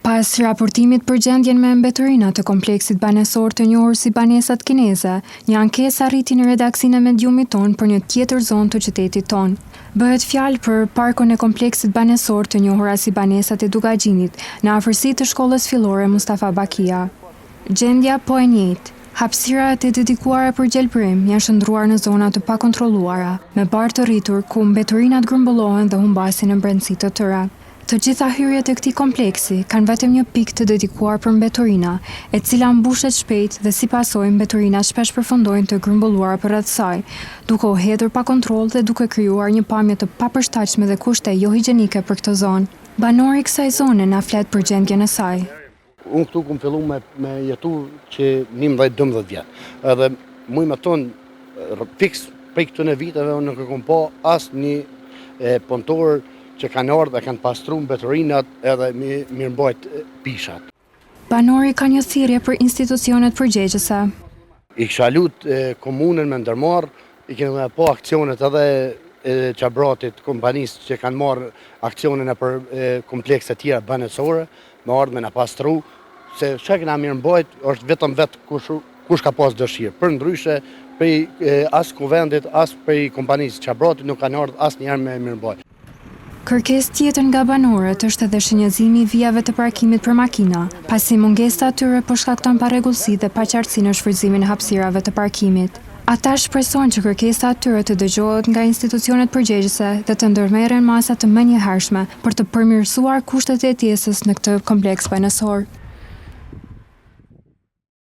Pas raportimit për gjendjen me mbeturina të kompleksit banesor të njohur si banesat kineze, një ankesë arriti në redaksinë e mediumit ton për një tjetër zonë të qytetit ton. Bëhet fjalë për parkun e kompleksit banesor të njohur si banesat e Dugaxhinit, në afërsi të shkollës fillore Mustafa Bakia. Gjendja po e njëjtë. Hapësirat e dedikuara për gjelbërim janë shndruar në zona të pakontrolluara, me barë të rritur ku mbeturinat grumbullohen dhe humbasin në brendësi të tëra. Të gjitha hyrjet e këtij kompleksi kanë vetëm një pikë të dedikuar për mbeturina, e cila mbushet shpejt dhe si pasojë mbeturinat shpesh përfundojnë të grumbulluara përreth saj, duke u hedhur pa kontroll dhe duke krijuar një pamje të papërshtatshme dhe kushte jo higjienike për këtë zonë. Banori i kësaj zone na flet për gjendjen e saj. Unë këtu kom fillu me jetu që 11-12 vjetë. Edhe muj me tonë fiks prej këtune viteve unë nuk kom po asë një pontor që kanë ardhur dhe kanë pastruar mbeturinat edhe mirëmbajt pishat. Banori ka një thirrje për institucionet përgjegjëse. I kisha lut komunën me ndërmarr, i kemi po aksionet edhe qabratit kompanisë që kanë marrë aksionin për komplekse tjera banesore, me ardhme na pastru, se çka kena mirëmbajt është vetëm kush ka pas dëshirë. Për ndryshe prej as kuvendit, as prej kompanisë qabratit nuk kanë ardhur asnjëherë me mirëmbajt. Kërkesë tjetër nga banorët është edhe shënjezimi i vijave të parkimit për makina, pasi mungesa e tyre po shkakton parregullsi dhe paqartësi në shfrytëzimin e hapësirave të parkimit. Ata shpresojnë që kërkesa e tyre të dëgjohet nga institucionet përgjegjëse dhe të ndërmerren masa të menjëhershme për të përmirësuar kushtet e jetesës në këtë kompleks banesor.